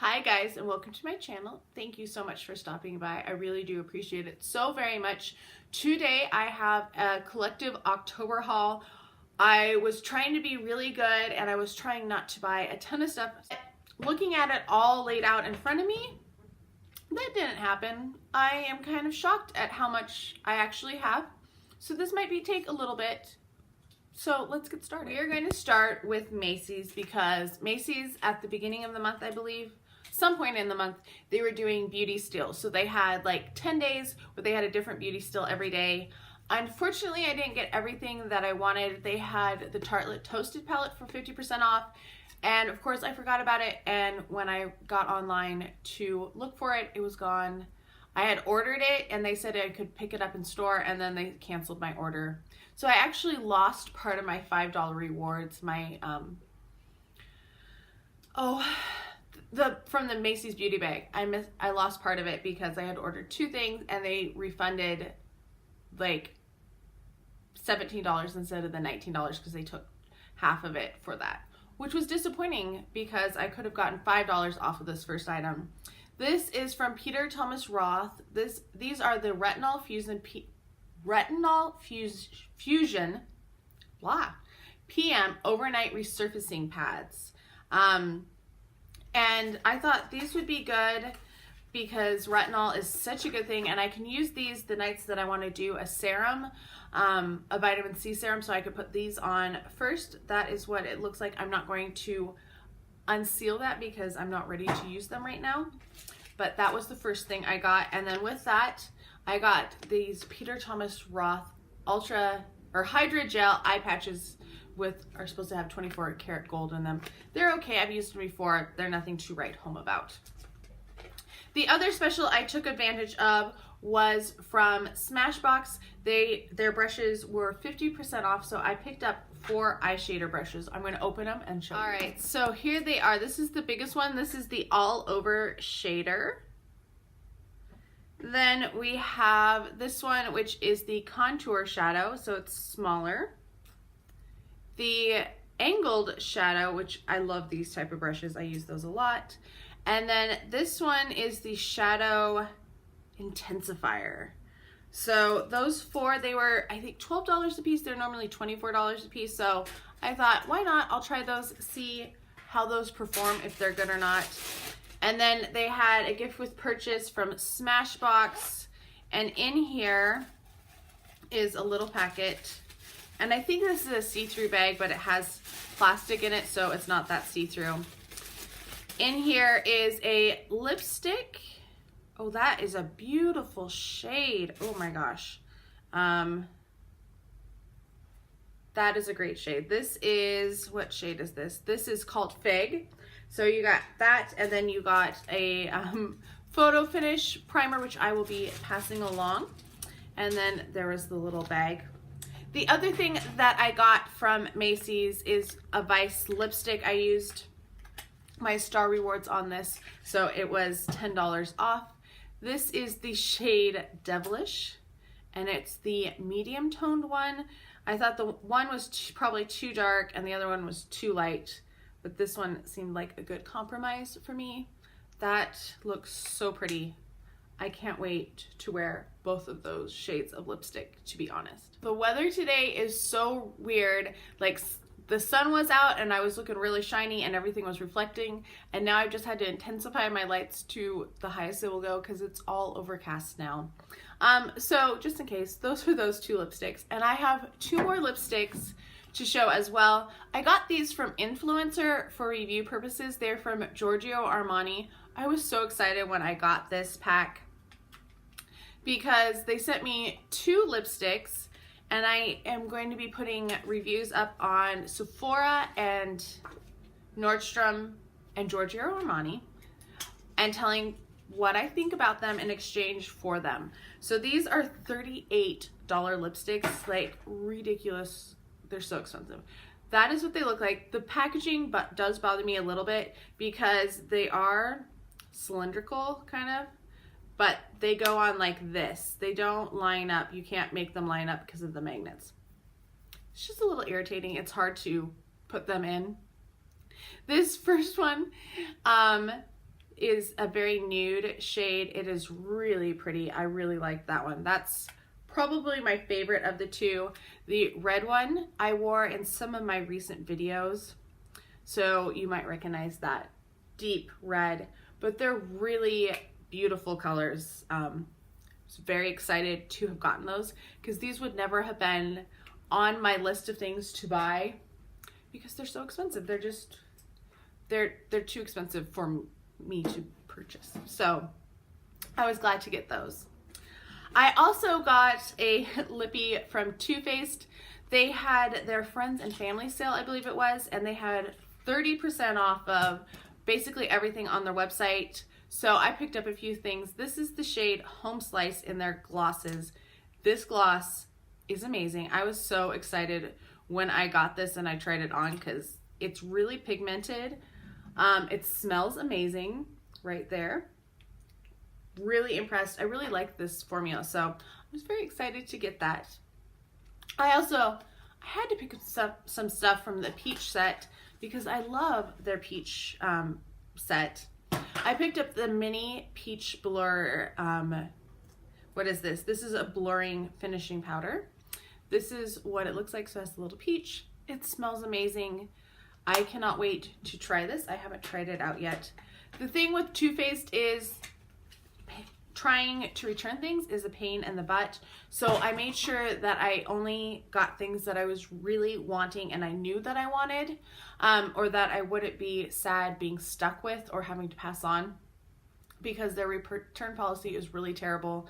Hi guys, and welcome to my channel. Thank you so much for stopping by. I really do appreciate it so very much. Today I have a collective October haul. I was trying to be really good and I was trying not to buy a ton of stuff. Looking at it all laid out in front of me, that didn't happen. I am kind of shocked at how much I actually have. So this might take a little bit. So let's get started. We are going to start with Macy's because Macy's at the beginning of the month, I believe, some point in the month, they were doing beauty steals. So they had like 10 days where they had a different beauty steal every day. Unfortunately, I didn't get everything that I wanted. They had the Tartelette Toasted palette for 50% off. And of course, I forgot about it. And when I got online to look for it, it was gone. I had ordered it and they said I could pick it up in store, and then they canceled my order. So I actually lost part of my $5 rewards, my from the Macy's beauty bag. I lost part of it because I had ordered two things and they refunded like $17 instead of the $19 because they took half of it for that, which was disappointing because I could have gotten $5 off of this first item. This is from Peter Thomas Roth. These are the Retinol Fusion PM Overnight Resurfacing Pads. And I thought these would be good because retinol is such a good thing, and I can use these the nights that I want to do a serum, a vitamin C serum, so I could put these on first. That is what it looks like. I'm not going to unseal that because I'm not ready to use them right now, but that was the first thing I got. And then with that, I got these Peter Thomas Roth Ultra or Hydra Gel eye patches are supposed to have 24 karat gold in them. They're okay. I've used them before. They're nothing to write home about. The other special I took advantage of was from Smashbox. Their brushes were 50% off, so I picked up 4 eye shader brushes. I'm going to open them and show you. All right, so here they are. This is the biggest one. This is the all over shader. Then we have this one, which is the contour shadow, so it's smaller. The angled shadow, which I love these type of brushes. I use those a lot. And then this one is the shadow intensifier. So those 4, they were, I think, $12 a piece. They're normally $24 a piece. So I thought, why not? I'll try those, see how those perform, if they're good or not. And then they had a gift with purchase from Smashbox. And in here is a little packet. And I think this is a see-through bag, but it has plastic in it, so it's not that see-through. In here is a lipstick. Oh, that is a beautiful shade. Oh my gosh. That is a great shade. This is, what shade is this? This is called Fig. So you got that, and then you got a photo finish primer, which I will be passing along. And then there was the little bag. The other thing that I got from Macy's is a Vice lipstick. I used my star rewards on this, so it was $10 off. This is the shade Devilish, and it's the medium toned one. I thought the one was probably too dark and the other one was too light, but this one seemed like a good compromise for me. That looks so pretty. I can't wait to wear both of those shades of lipstick, to be honest. The weather today is so weird. Like, the sun was out and I was looking really shiny and everything was reflecting, and now I've just had to intensify my lights to the highest it will go because it's all overcast now. So just in case, those were those 2 lipsticks, and I have 2 more lipsticks to show as well. I got these from Influencer for review purposes. They're from Giorgio Armani. I was so excited when I got this pack because they sent me 2 lipsticks, and I am going to be putting reviews up on Sephora and Nordstrom and Giorgio Armani and telling what I think about them in exchange for them. So these are $38 lipsticks, like ridiculous. They're so expensive. That is what they look like. The packaging does bother me a little bit because they are cylindrical kind of, but they go on like this. They don't line up. You can't make them line up because of the magnets. It's just a little irritating. It's hard to put them in. This first one, is a very nude shade. It is really pretty. I really like that one. That's probably my favorite of the two. The red one I wore in some of my recent videos, so you might recognize that deep red, but they're really beautiful colors. I was very excited to have gotten those because these would never have been on my list of things to buy because they're so expensive. They're too expensive for me to purchase. So I was glad to get those. I also got a lippy from Too Faced. They had their friends and family sale, I believe it was, and they had 30% off of basically everything on their website. So I picked up a few things. This is the shade Home Slice in their glosses. This gloss is amazing. I was so excited when I got this and I tried it on because it's really pigmented. It smells amazing right there. Really impressed. I really like this formula, so I was very excited to get that. I had to pick up some stuff from the peach set because I love their peach set. I picked up the mini peach blur. What is this? This is a blurring finishing powder. This is what it looks like. So it has a little peach. It smells amazing. I cannot wait to try this. I haven't tried it out yet. The thing with Too Faced is trying to return things is a pain in the butt. So I made sure that I only got things that I was really wanting and I knew that I wanted, or that I wouldn't be sad being stuck with or having to pass on, because their return policy is really terrible.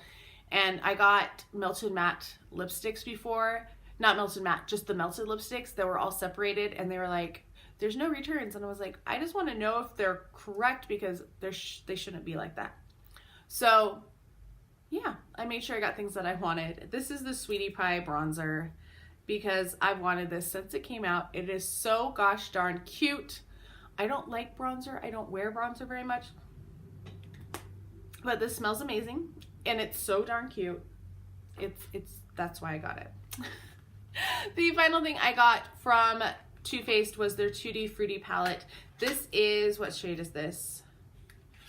And I got melted matte lipsticks before, not melted matte, just the melted lipsticks that were all separated, and they were like, there's no returns. And I was like, I just want to know if they're correct because they shouldn't be like that. So yeah, I made sure I got things that I wanted. This is the Sweetie Pie bronzer because I've wanted this since it came out. It is so gosh darn cute. I don't like bronzer. I don't wear bronzer very much, but this smells amazing and it's so darn cute. That's why I got it. The final thing I got from Too Faced was their Tutti Frutti palette. This is, what shade is this?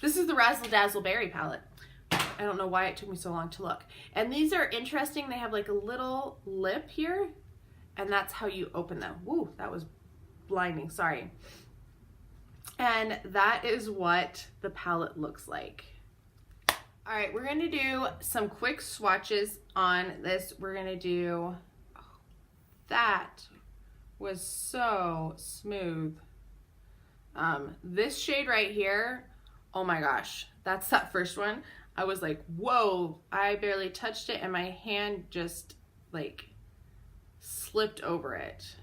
This is the Razzle Dazzle Berry palette. I don't know why it took me so long to look. And these are interesting. They have like a little lip here, and that's how you open them. Woo, that was blinding, sorry. And that is what the palette looks like. All right, we're gonna do some quick swatches on this. We're gonna do, oh, that was so smooth. This shade right here, oh my gosh, that's that first one. I was like, whoa, I barely touched it and my hand just like slipped over it.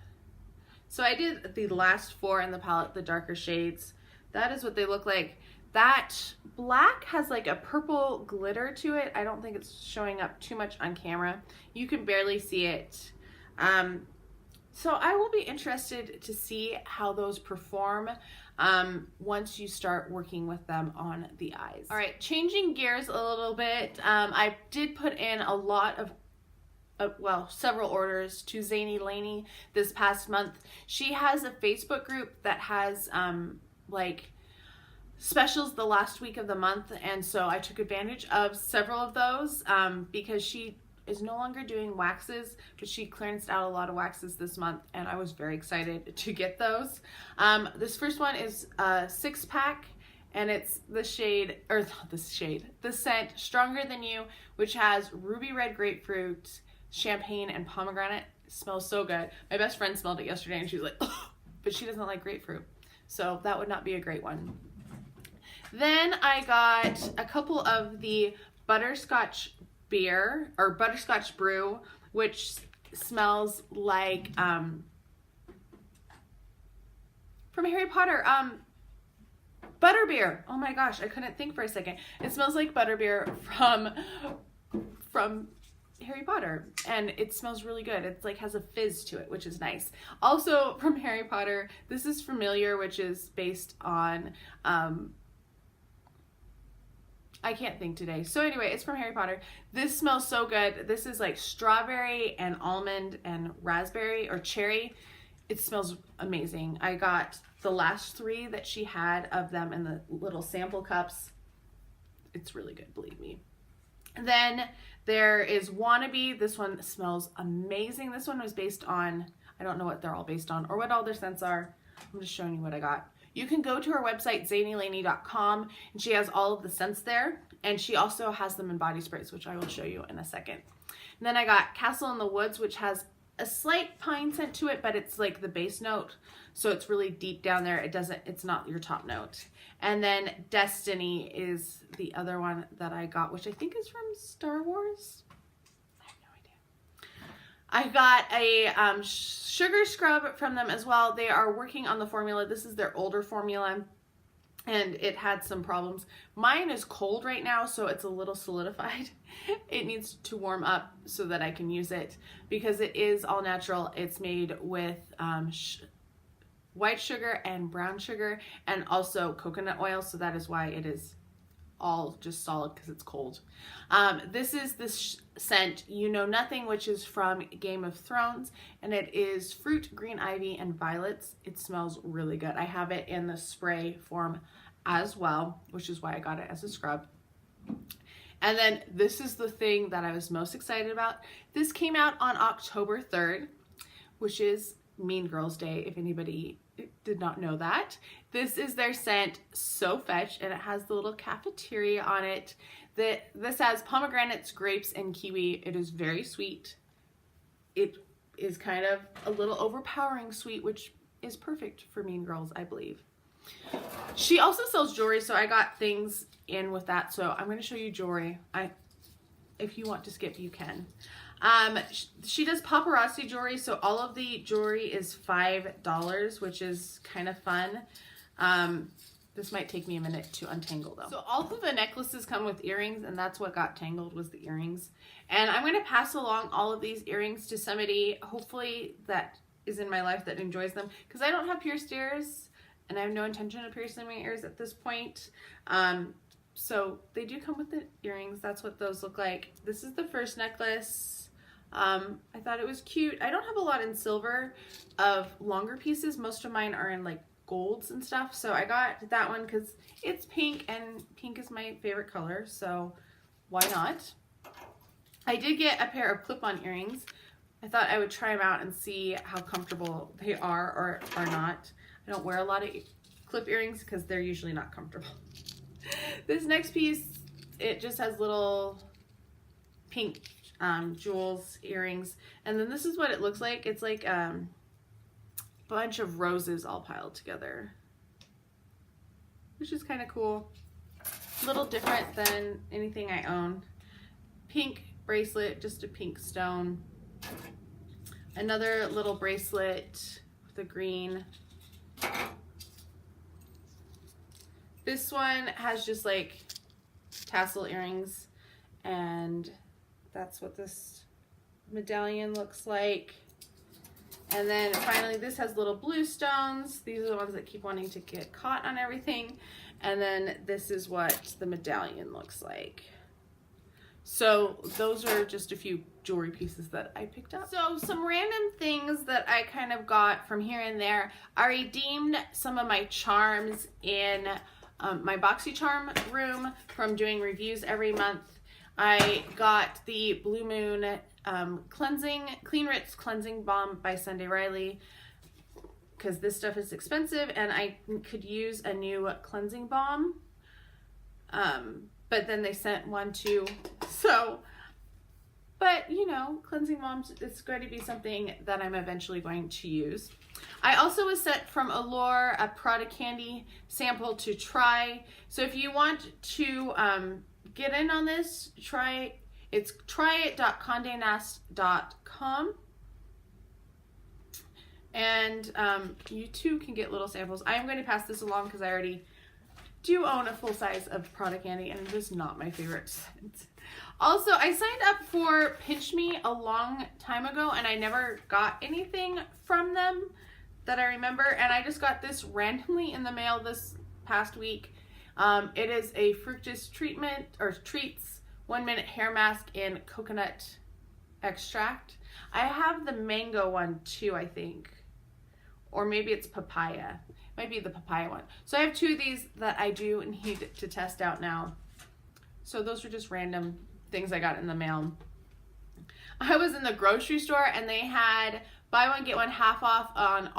So I did the last four in the palette, the darker shades. That is what they look like. That black has like a purple glitter to it. I don't think it's showing up too much on camera. You can barely see it. So I will be interested to see how those perform once you start working with them on the eyes. All right, changing gears a little bit. I did put in a lot of, well, several orders to Zany Laney this past month. She has a Facebook group that has like specials the last week of the month, and so I took advantage of several of those because she is no longer doing waxes, but she clearanced out a lot of waxes this month, and I was very excited to get those. This first one is a 6-pack, and it's the shade, or not this shade, the scent Stronger Than You, which has ruby red grapefruit, champagne, and pomegranate. It smells so good. My best friend smelled it yesterday, and she was like, oh, but she doesn't like grapefruit, so that would not be a great one. Then I got a couple of the butterscotch beer or butterscotch brew, which smells like from Harry Potter, butterbeer. Oh my gosh, I couldn't think for a second. It smells like butterbeer from Harry Potter, and it smells really good. It's like has a fizz to it, which is nice. Also from Harry Potter, this is Familiar, which is based on I can't think today. So anyway, it's from Harry Potter. This smells so good. This is like strawberry and almond and raspberry or cherry. It smells amazing. I got the last 3 that she had of them in the little sample cups. It's really good, believe me. And then there is Wannabe. This one smells amazing. This one was based on, I don't know what they're all based on or what all their scents are. I'm just showing you what I got. You can go to her website, zanylaney.com, and she has all of the scents there. And she also has them in body sprays, which I will show you in a second. And then I got Castle in the Woods, which has a slight pine scent to it, but it's like the base note. So it's really deep down there. It's not your top note. And then Destiny is the other one that I got, which I think is from Star Wars. I have no idea. I got a sugar scrub from them as well. They are working on the formula. This is their older formula, and it had some problems. Mine is cold right now, so it's a little solidified. It needs to warm up so that I can use it, because it is all natural. It's made with white sugar and brown sugar and also coconut oil, so that is why it is all just solid, because it's cold. This is the scent You Know Nothing, which is from Game of Thrones, and it is fruit, green ivy, and violets. It smells really good. I have it in the spray form as well, which is why I got it as a scrub. And then this is the thing that I was most excited about. This came out on October 3rd, which is Mean Girls Day, if anybody did not know that. This is their scent So Fetch, and it has the little cafeteria on it. This has pomegranates, grapes, and kiwi. It is very sweet. It is kind of a little overpowering sweet, which is perfect for Mean Girls, I believe. She also sells jewelry, so I got things in with that. So I'm going to show you jewelry. If you want to skip, you can. She does paparazzi jewelry, so all of the jewelry is $5, which is kind of fun. This might take me a minute to untangle though. So all of the necklaces come with earrings, and that's what got tangled, was the earrings. And I'm going to pass along all of these earrings to somebody, hopefully, that is in my life that enjoys them, because I don't have pierced ears, and I have no intention of piercing my ears at this point. So they do come with the earrings. That's what those look like. This is the first necklace. I thought it was cute. I don't have a lot in silver of longer pieces. Most of mine are in like golds and stuff. So I got that one because it's pink, and pink is my favorite color. So why not? I did get a pair of clip-on earrings. I thought I would try them out and see how comfortable they are or are not. I don't wear a lot of clip earrings because they're usually not comfortable. This next piece, it just has little pink jewels, earrings. And then this is what it looks like. It's like a bunch of roses all piled together, which is kind of cool. A little different than anything I own. Pink bracelet, just a pink stone. Another little bracelet with a green. This one has just like tassel earrings, and that's what this medallion looks like. And then finally this has little blue stones. These are the ones that keep wanting to get caught on everything. And then this is what the medallion looks like. So those are just a few jewelry pieces that I picked up. So some random things that I kind of got from here and there. I redeemed some of my charms in my BoxyCharm room from doing reviews every month. I got the Blue Moon Clean Ritz Cleansing Balm by Sunday Riley, because this stuff is expensive and I could use a new cleansing balm. But then they sent one too. So, but you know, cleansing balms, it's going to be something that I'm eventually going to use. I also was sent from Allure a Prada candy sample to try. So if you want to get in on this, it's tryit.condenast.com. And you too can get little samples. I am going to pass this along because I already do own a full size of Prada candy, and it is not my favorite scent. Also, I signed up for Pinch Me a long time ago, and I never got anything from them that I remember, and I just got this randomly in the mail this past week. It is a fructus treatment, or treats 1-minute hair mask in coconut extract. I have the mango one too, I think, or maybe it's papaya. Might be the papaya one. So I have 2 of these that I do need to test out now. So those were just random things I got in the mail. I was in the grocery store and they had buy one get one half off on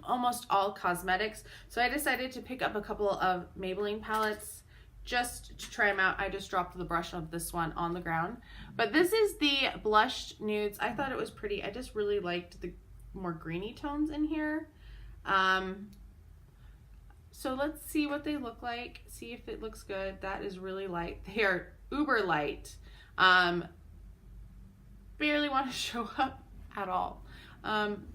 almost all cosmetics. So I decided to pick up a couple of Maybelline palettes just to try them out. I just dropped the brush of this one on the ground. But this is the Blushed Nudes. I thought it was pretty. I just really liked the more greeny tones in here. So let's see what they look like. See if it looks good. That is really light. They are uber light. Barely want to show up at all.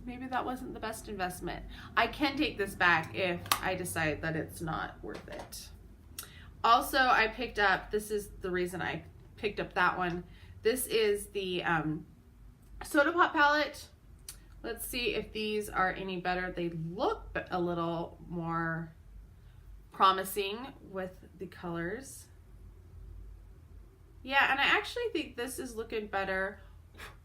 Maybe that wasn't the best investment. I can take this back if I decide that it's not worth it. Also, I picked up, this is the reason I picked up that one. This is the Soda Pop palette. Let's see if these are any better. They look a little more promising with the colors. Yeah, and I actually think this is looking better.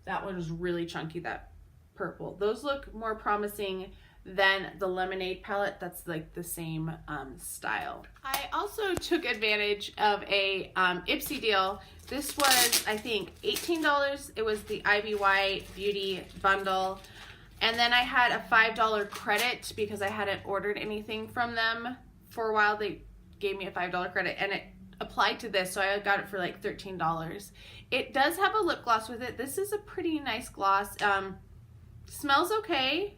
That one is really chunky, that purple. Those look more promising than the Lemonade palette. That's like the same style. I also took advantage of a Ipsy deal. This was, I think, $18. It was the IBY Beauty bundle. And then I had a $5 credit because I hadn't ordered anything from them for a while. They gave me a $5 credit and it applied to this, so I got it for like $13. It does have a lip gloss with it. This is a pretty nice gloss. Smells okay.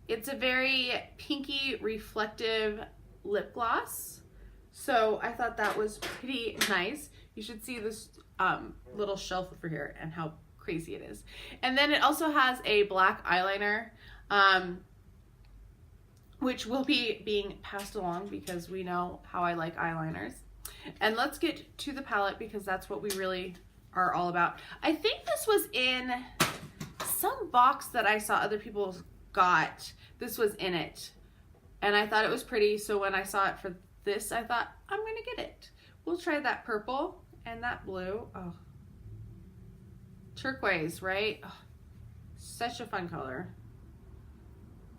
It's a very pinky reflective lip gloss, so I thought that was pretty nice. You should see this little shelf over here and how crazy it is. And then it also has a black eyeliner, which will be being passed along because we know how I like eyeliners. And let's get to the palette because that's what we really are all about. I think this was in some box that I saw other people got. This was in it. And I thought it was pretty, so when I saw it for this, I thought, I'm gonna get it. We'll try that purple and that blue. Oh, turquoise, right? Oh, such a fun color.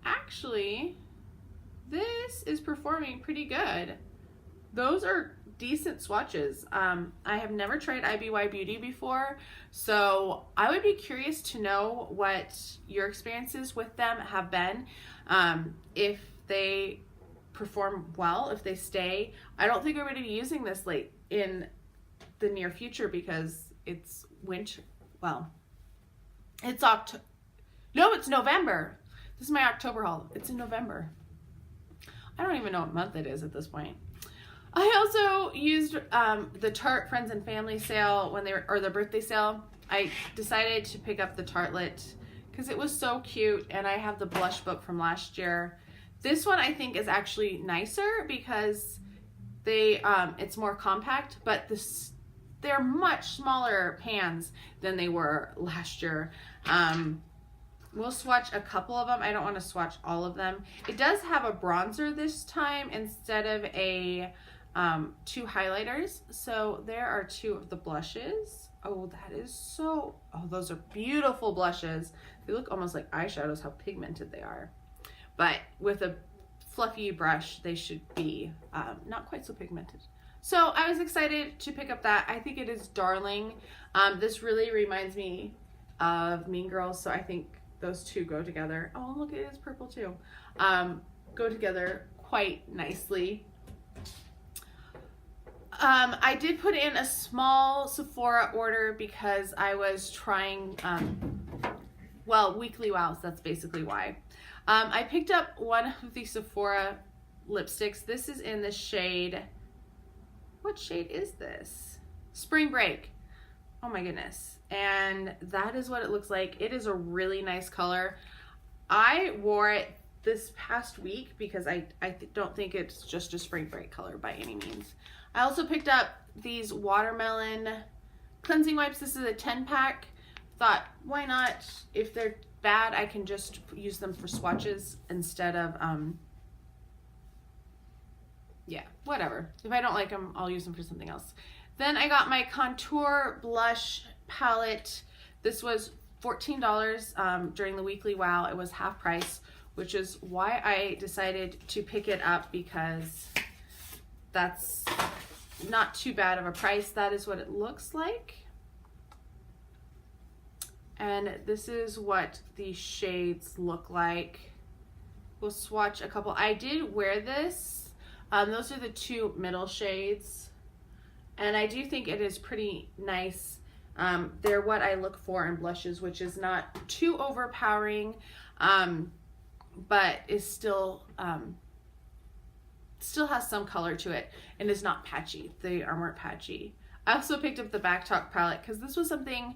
Actually, this is performing pretty good. Those are decent swatches. I have never tried IBY Beauty before, so I would be curious to know what your experiences with them have been. If they perform well, if they stay. I don't think I'm going to be using this late in the near future because it's winter. Well, it's No, it's November. This is my October haul. It's in November. I don't even know what month it is at this point. I also used the Tarte Friends and Family sale when they were, or the birthday sale. I decided to pick up the Tartelette because it was so cute, and I have the blush book from last year. This one I think is actually nicer because they it's more compact, but they're much smaller pans than they were last year. We'll swatch a couple of them. I don't want to swatch all of them. It does have a bronzer this time instead of a 2 highlighters. So there are 2 of the blushes. Oh, that is so, oh, those are beautiful blushes. They look almost like eyeshadows, how pigmented they are. But with a fluffy brush, they should be not quite so pigmented. So I was excited to pick up that. I think it is darling. This really reminds me of Mean Girls, so I think those 2 go together. Oh, look, it is purple too. Go together quite nicely. I did put in a small Sephora order because I was trying, well, weekly wows, that's basically why. I picked up one of the Sephora lipsticks. This is in the shade, what shade is this? Spring Break. Oh my goodness. And that is what it looks like. It is a really nice color. I wore it this past week because I don't think it's just a Spring Break color by any means. I also picked up these watermelon cleansing wipes. This is a 10-pack. Thought, why not? If they're bad, I can just use them for swatches instead of, yeah, whatever. If I don't like them, I'll use them for something else. Then I got my contour blush palette. This was $14 during the weekly wow. It was half price, which is why I decided to pick it up, because that's not too bad of a price. That is what it looks like. And this is what the shades look like. We'll swatch a couple. I did wear this. Those are the two middle shades. And I do think it is pretty nice. They're what I look for in blushes, which is not too overpowering, but is still has some color to it and is not patchy. They aren't patchy. I also picked up the Back Talk palette because this was something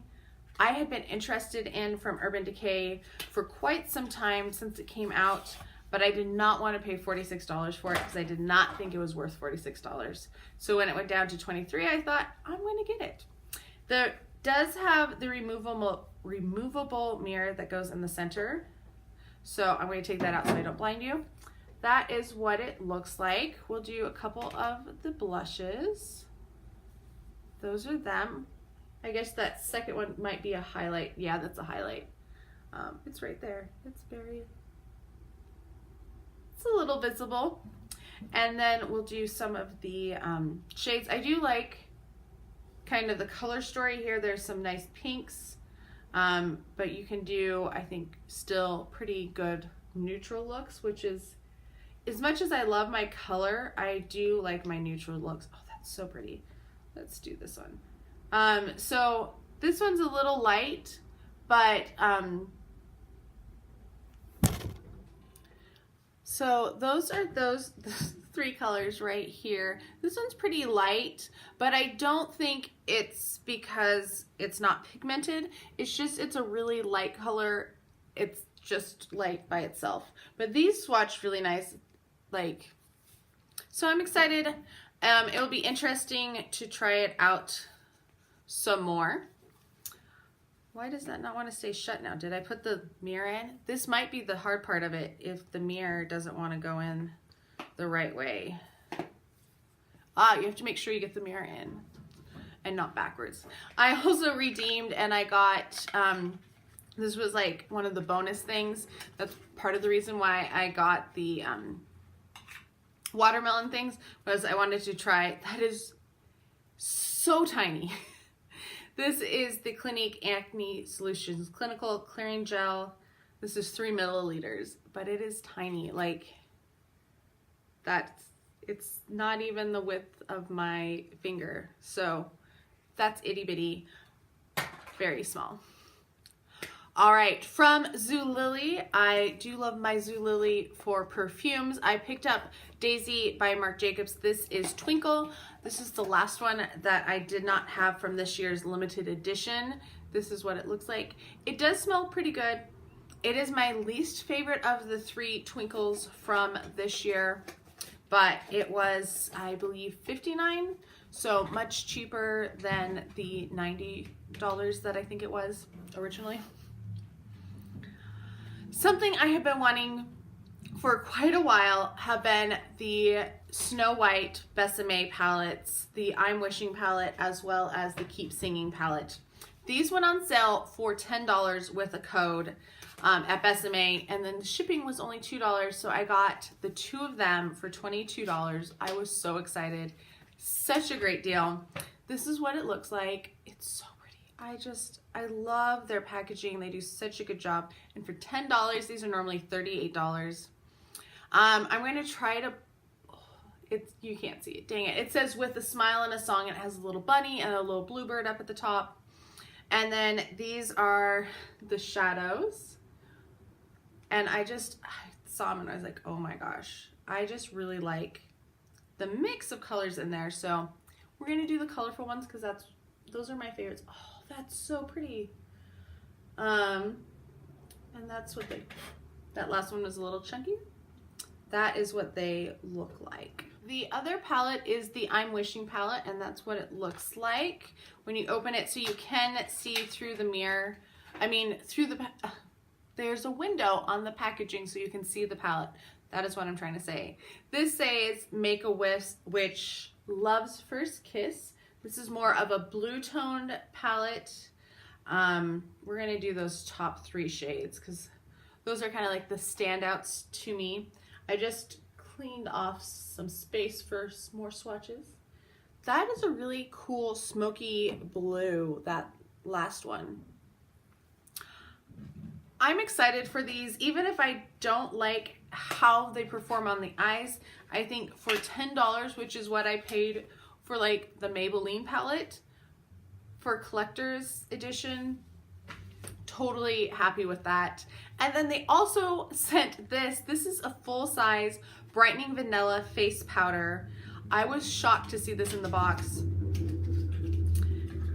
I had been interested in from Urban Decay for quite some time since it came out, but I did not want to pay $46 for it because I did not think it was worth $46. So when it went down to $23, I thought, I'm going to get it. It does have the removable mirror that goes in the center. So I'm going to take that out so I don't blind you. That is what it looks like. We'll do a couple of the blushes. Those are them. I guess that second one might be a highlight. Yeah, that's a highlight. It's right there. It's a little visible. And then we'll do some of the shades. I do like kind of the color story here. There's some nice pinks, but you can do, I think, still pretty good neutral looks, which is, as much as I love my color, I do like my neutral looks. Oh, that's so pretty. Let's do this one. So this one's a little light, but so those are those three colors right here. This one's pretty light, but I don't think it's because it's not pigmented. It's just, it's a really light color. It's just light by itself. But these swatched really nice. So I'm excited. It'll be interesting to try it out some more. Why does that not want to stay shut now? Did I put the mirror in? This might be the hard part of it if the mirror doesn't want to go in the right way. You have to make sure you get the mirror in and not backwards. I also redeemed and I got, this was like one of the bonus things. That's part of the reason why I got the watermelon things, was I wanted to try, that is so tiny. This is the Clinique Acne Solutions Clinical Clearing Gel. This is 3 milliliters, but it is tiny. Like, it's not even the width of my finger. So that's itty bitty, very small. All right, from Zulily, I do love my Zulily for perfumes. I picked up Daisy by Marc Jacobs. This is Twinkle. This is the last one that I did not have from this year's limited edition. This is what it looks like. It does smell pretty good. It is my least favorite of the 3 Twinkles from this year, but it was, I believe, $59, so much cheaper than the $90 that I think it was originally. Something I have been wanting for quite a while have been the Snow White Besame palettes, the I'm Wishing palette, as well as the Keep Singing palette. These went on sale for $10 with a code at Besame, and then the shipping was only $2, so I got the 2 of them for $22. I was so excited. Such a great deal. This is what it looks like. It's so I love their packaging. They do such a good job. And for $10, these are normally $38. I'm going to try to, you can't see it, dang it. It says with a smile and a song. It has a little bunny and a little bluebird up at the top. And then these are the shadows. And I saw them and I was like, oh my gosh. I just really like the mix of colors in there. So we're going to do the colorful ones because those are my favorites. Oh, that's so pretty. And that's what that last one was a little chunky. That is what they look like. The other palette is the I'm Wishing palette, and that's what it looks like when you open it, so you can see through the mirror. I mean, there's a window on the packaging so you can see the palette. That is what I'm trying to say. This says Make a Wish Love's First Kiss. This is more of a blue toned palette. We're gonna do those top 3 shades because Those are kind of like the standouts to me. I just cleaned off some space for some more swatches. That is a really cool smoky blue, that last one. I'm excited for these, even if I don't like how they perform on the eyes. I think for $10, which is what I paid for like the Maybelline palette for collector's edition, totally happy with that. And then they also sent this. This is a full-size brightening vanilla face powder. I was shocked to see this in the box.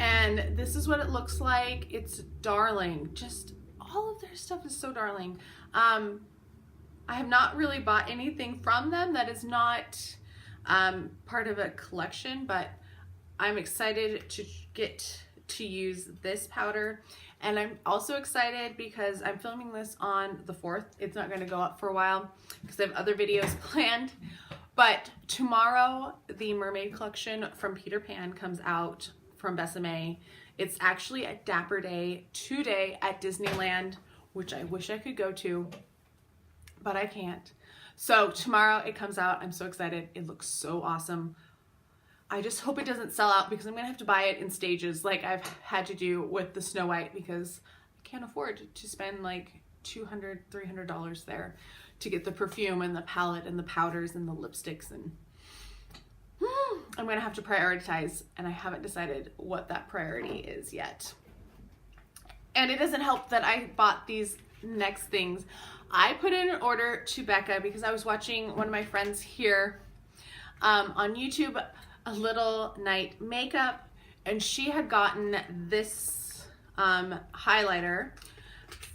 And this is what it looks like. It's darling. Just all of their stuff is so darling. I have not really bought anything from them that is not part of a collection, but I'm excited to get to use this powder. And I'm also excited because I'm filming this on the 4th. It's not going to go up for a while because I have other videos planned. But tomorrow, the Mermaid Collection from Peter Pan comes out from Besame. It's actually a Dapper Day today at Disneyland, which I wish I could go to, but I can't. So tomorrow it comes out. I'm so excited. It looks so awesome. I just hope it doesn't sell out because I'm going to have to buy it in stages like I've had to do with the Snow White because I can't afford to spend like $200, $300 there to get the perfume and the palette and the powders and the lipsticks, and I'm going to have to prioritize, and I haven't decided what that priority is yet. And it doesn't help that I bought these next things. I put in an order to Becca because I was watching one of my friends here on YouTube, A Little Night Makeup, and she had gotten this highlighter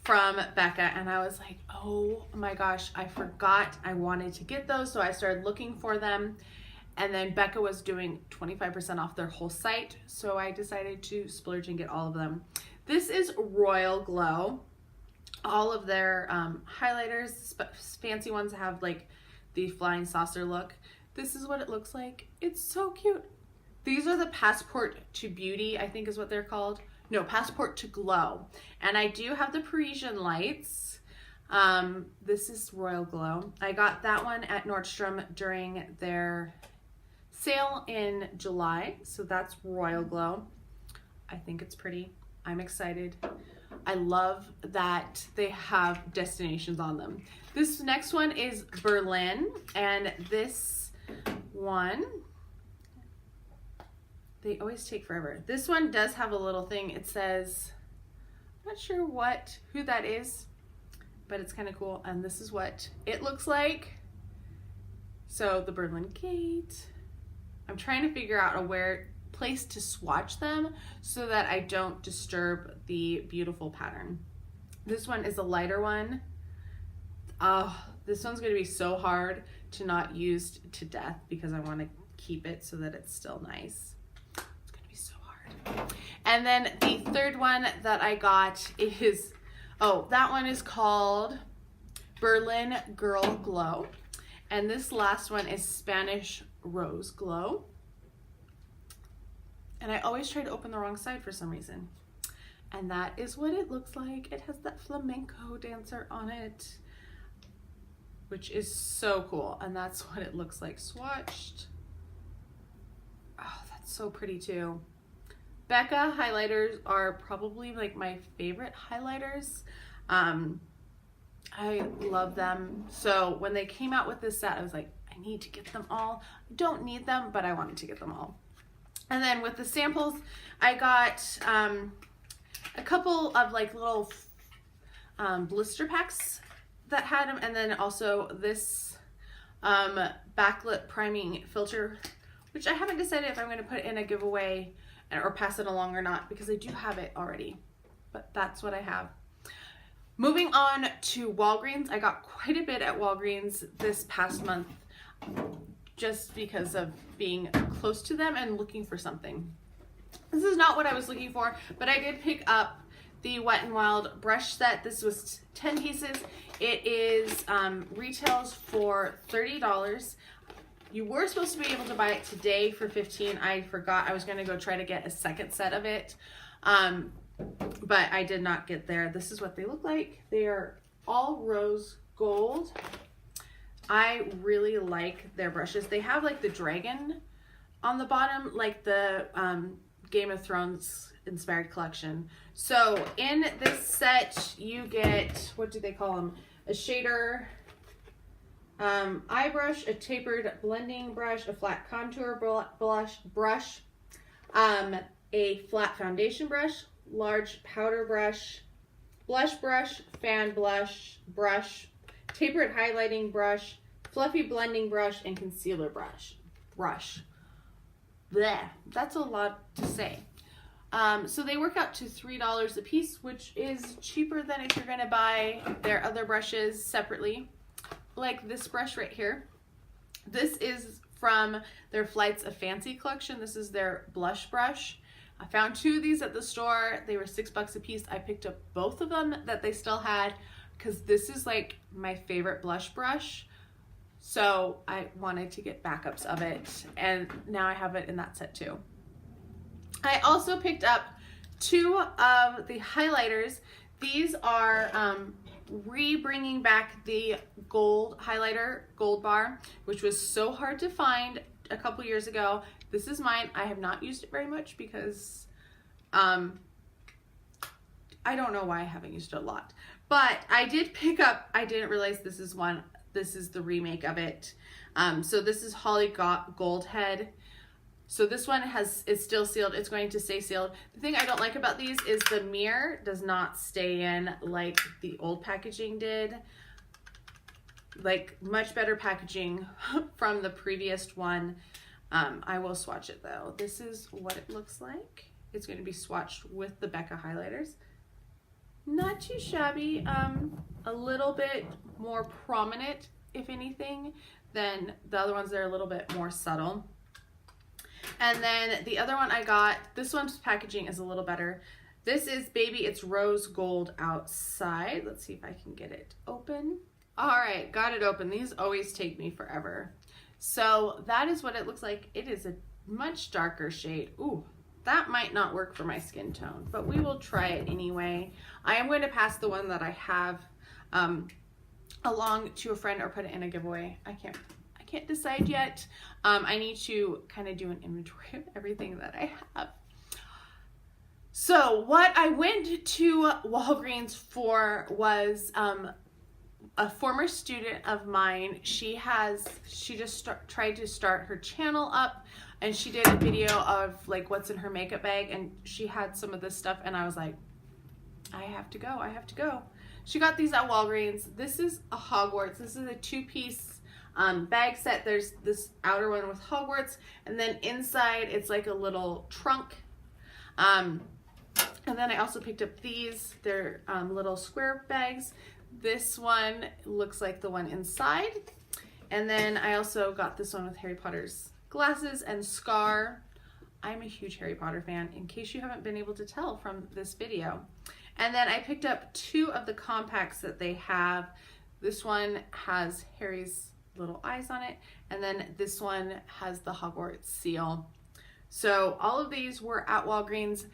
from Becca, and I was like, oh my gosh, I forgot I wanted to get those, so I started looking for them, and then Becca was doing 25% off their whole site, so I decided to splurge and get all of them. This is Royal Glow. All of their highlighters, fancy ones, have like the flying saucer look. This is what it looks like. It's so cute. These are the Passport to Beauty, I think is what they're called. No, Passport to Glow. And I do have the Parisian Lights. This is Royal Glow. I got that one at Nordstrom during their sale in July. So that's Royal Glow. I think it's pretty. I'm excited. I love that they have destinations on them. This next one is Berlin, and this one, they always take forever. This one does have a little thing. It says, I'm not sure who that is, but it's kind of cool. And this is what it looks like. So the Berlin Gate. I'm trying to figure out a place to swatch them so that I don't disturb the beautiful pattern. This one is a lighter one. Oh, this one's going to be so hard to not use to death because I want to keep it so that it's still nice. It's going to be so hard. And then the third one that I got is, that one is called Berlin Girl Glow. And this last one is Spanish Rose Glow. And I always try to open the wrong side for some reason. And that is what it looks like. It has that flamenco dancer on it, which is so cool. And that's what it looks like swatched. Oh, that's so pretty too. Becca highlighters are probably like my favorite highlighters. I love them. So when they came out with this set, I was like, I need to get them all. I don't need them, but I wanted to get them all. And then with the samples, I got a couple of like little blister packs that had them, and then also this backlit priming filter, which I haven't decided if I'm going to put in a giveaway or pass it along or not, because I do have it already, but that's what I have. Moving on to Walgreens, I got quite a bit at Walgreens this past month, just because of being close to them and looking for something. This is not what I was looking for, but I did pick up the Wet n Wild brush set. This was 10 pieces. It is retails for $30. You were supposed to be able to buy it today for $15. I forgot. I was going to go try to get a second set of it, but I did not get there. This is what they look like. They are all rose gold. I really like their brushes. They have like the dragon on the bottom, like the Game of Thrones inspired collection. So in this set, you get, what do they call them? A shader, eye brush, a tapered blending brush, a flat contour brush, a flat foundation brush, large powder brush, blush brush, fan brush, tapered highlighting brush, fluffy blending brush, and concealer brush. Bleh, that's a lot to say. So they work out to $3 a piece, which is cheaper than if you're gonna buy their other brushes separately. Like this brush right here. This is from their Flights of Fancy collection. This is their blush brush. I found 2 of these at the store. They were $6 a piece. I picked up both of them that they still had because this is like my favorite blush brush. So I wanted to get backups of it, and now I have it in that set too. I also picked up 2 of the highlighters. These are bringing back the gold highlighter, Gold Bar, which was so hard to find a couple years ago. This is mine. I have not used it very much because I don't know why I haven't used it a lot. But I did pick up, I didn't realize this is the remake of it. So this is Holly Goldhead. So this one is still sealed. It's going to stay sealed. The thing I don't like about these is the mirror does not stay in like the old packaging did. Like much better packaging from the previous one. I will swatch it though. This is what it looks like. It's going to be swatched with the Becca highlighters. Not too shabby. A little bit more prominent, if anything, than the other ones that are a little bit more subtle. And then the other one I got, this one's packaging is a little better. This is Baby It's Rose Gold Outside. Let's see if I can get it open. All right, got it open. These always take me forever. So that is what it looks like. It is a much darker shade. Ooh, that might not work for my skin tone, but we will try it anyway. I am going to pass the one that I have along to a friend or put it in a giveaway. I can't decide yet. I need to kind of do an inventory of everything that I have. So what I went to Walgreens for was a former student of mine. She just tried to start her channel up, and she did a video of like what's in her makeup bag, and she had some of this stuff, and I was like, I have to go. She got these at Walgreens. This is a Hogwarts. This is a 2-piece bag set. There's this outer one with Hogwarts, and then inside it's like a little trunk. And then I also picked up these. They're little square bags. This one looks like the one inside. And then I also got this one with Harry Potter's glasses and Scar. I'm a huge Harry Potter fan, in case you haven't been able to tell from this video. And then I picked up 2 of the compacts that they have. This one has Harry's little eyes on it, and then this one has the Hogwarts seal. So all of these were at Walgreens.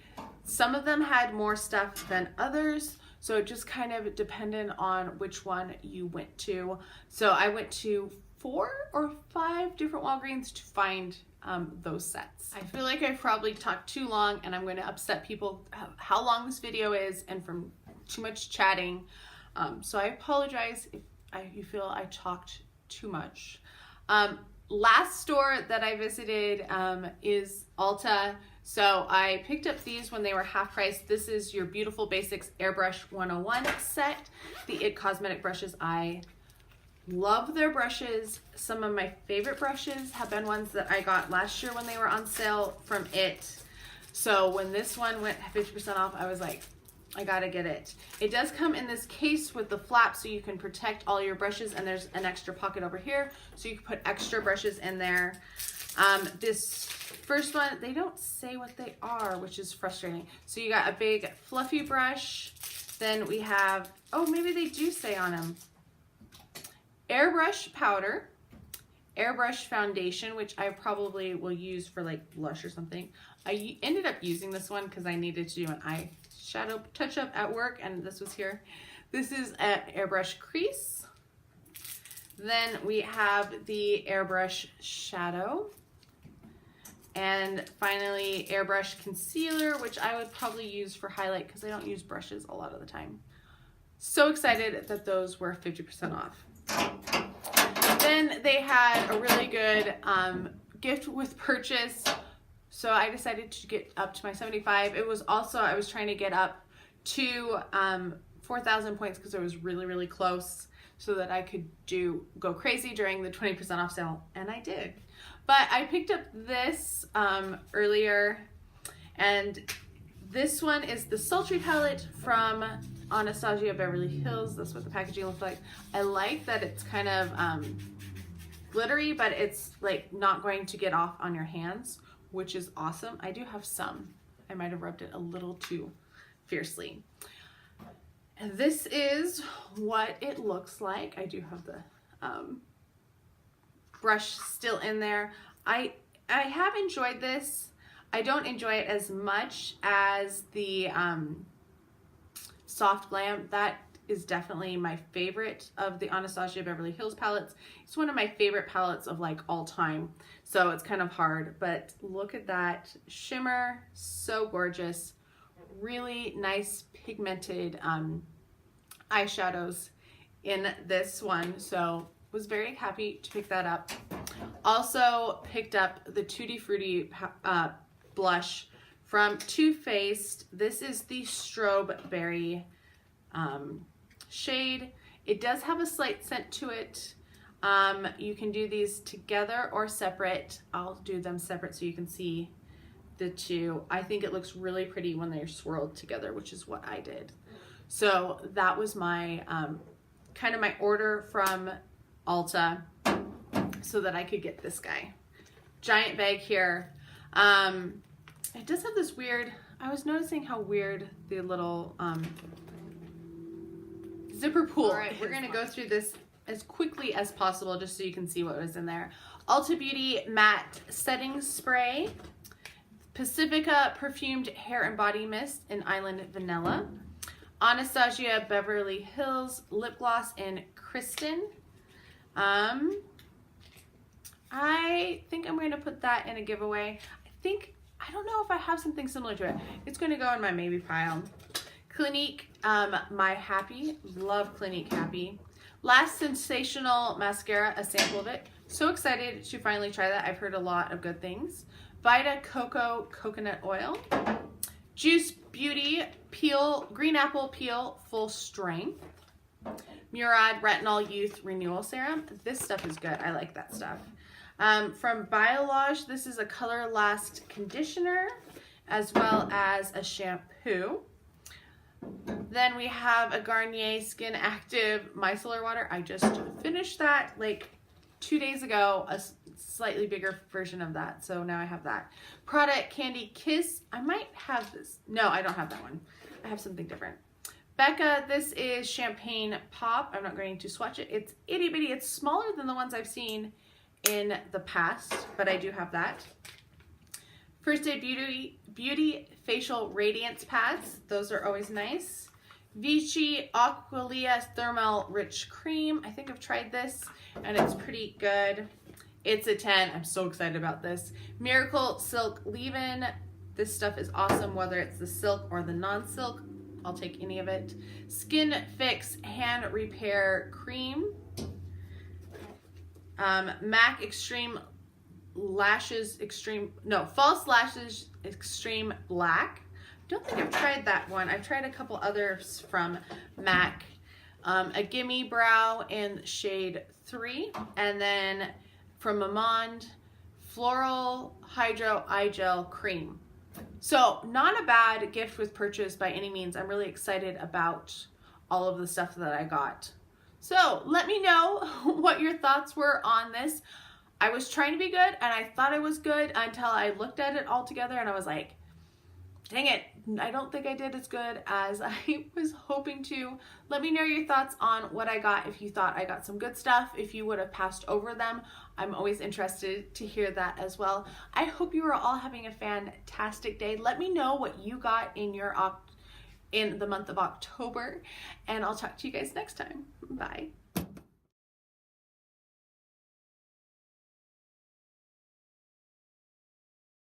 Some of them had more stuff than others, so it just kind of depended on which one you went to. So I went to 4 or 5 different Walgreens to find those sets. I feel like I've probably talked too long, and I'm going to upset people how long this video is and from too much chatting. So I apologize if you feel I talked too much. Last store that I visited is Ulta. So I picked up these when they were half price. This is your Beautiful Basics Airbrush 101 set. The IT Cosmetic brushes. I love their brushes. Some of my favorite brushes have been ones that I got last year when they were on sale from IT. So when this one went 50% off, I was like, I gotta get it. It does come in this case with the flap so you can protect all your brushes, and there's an extra pocket over here so you can put extra brushes in there. This first one, they don't say what they are, which is frustrating. So you got a big fluffy brush. Then we have, oh, maybe they do say on them. Airbrush powder, airbrush foundation, which I probably will use for like blush or something. I ended up using this one because I needed to do an eye shadow touch up at work, and this was here. This is an airbrush crease. Then we have the airbrush shadow. And finally, airbrush concealer, which I would probably use for highlight because I don't use brushes a lot of the time. So excited that those were 50% off. Then they had a really good gift with purchase. So I decided to get up to my 75. It was also, I was trying to get up to 4,000 points because it was really, really close so that I could go crazy during the 20% off sale. And I did. But I picked up this earlier, and this one is the Sultry palette from Anastasia Beverly Hills. That's what the packaging looks like. I like that it's kind of glittery, but it's like not going to get off on your hands, which is awesome. I do have some. I might have rubbed it a little too fiercely. And this is what it looks like. I do have the brush still in there. I have enjoyed this. I don't enjoy it as much as the Soft Glam. That is definitely my favorite of the Anastasia Beverly Hills palettes. It's one of my favorite palettes of like all time. So it's kind of hard, but look at that shimmer. So gorgeous. Really nice pigmented eyeshadows in this one. So was very happy to pick that up. Also picked up the Tutti Frutti blush from Too Faced. This is the Strawberry shade. It does have a slight scent to it. You can do these together or separate. I'll do them separate so you can see the two. I think it looks really pretty when they're swirled together, which is what I did. So that was my kind of my order from Ulta so that I could get this guy. Giant bag here. It does have this weird, I was noticing how weird the little zipper pull. All right, we're gonna go through this as quickly as possible just so you can see what was in there. Ulta Beauty Matte Setting Spray. Pacifica Perfumed Hair and Body Mist in Island Vanilla. Anastasia Beverly Hills Lip Gloss in Kristen. I think I'm going to put that in a giveaway. I don't know if I have something similar to it. It's going to go in my maybe pile. Clinique, My Happy. Love Clinique Happy. Last Sensational Mascara, a sample of it. So excited to finally try that. I've heard a lot of good things. Vita Coco Coconut Oil. Juice Beauty Peel, Green Apple Peel Full Strength. Murad Retinol Youth Renewal Serum. This stuff is good. I like that stuff. From Biolage, this is a Color Last Conditioner as well as a shampoo. Then we have a Garnier Skin Active Micellar Water. I just finished that like 2 days ago, a slightly bigger version of that. So now I have that. Prada Candy Kiss. I might have this. No, I don't have that one. I have something different. Becca, this is Champagne Pop. I'm not going to swatch it. It's itty bitty. It's smaller than the ones I've seen in the past, but I do have that. First Aid Beauty Facial Radiance Pads. Those are always nice. Vichy Aquilia Thermal Rich Cream. I think I've tried this and it's pretty good. It's a 10. I'm so excited about this. Miracle Silk Leave-In. This stuff is awesome, whether it's the silk or the non-silk. I'll take any of it. Skin Fix Hand Repair Cream. MAC Extreme Lashes False Lashes Extreme Black. Don't think I've tried that one. I've tried a couple others from MAC. A Gimme Brow in shade 3. And then from Amand, Floral Hydro Eye Gel Cream. So not a bad gift with purchase by any means. I'm really excited about all of the stuff that I got. So let me know what your thoughts were on this. I was trying to be good and I thought I was good until I looked at it all together and I was like, dang it, I don't think I did as good as I was hoping to. Let me know your thoughts on what I got. If you thought I got some good stuff, if you would have passed over them, I'm always interested to hear that as well. I hope you are all having a fantastic day. Let me know what you got in your in the month of October, and I'll talk to you guys next time. Bye.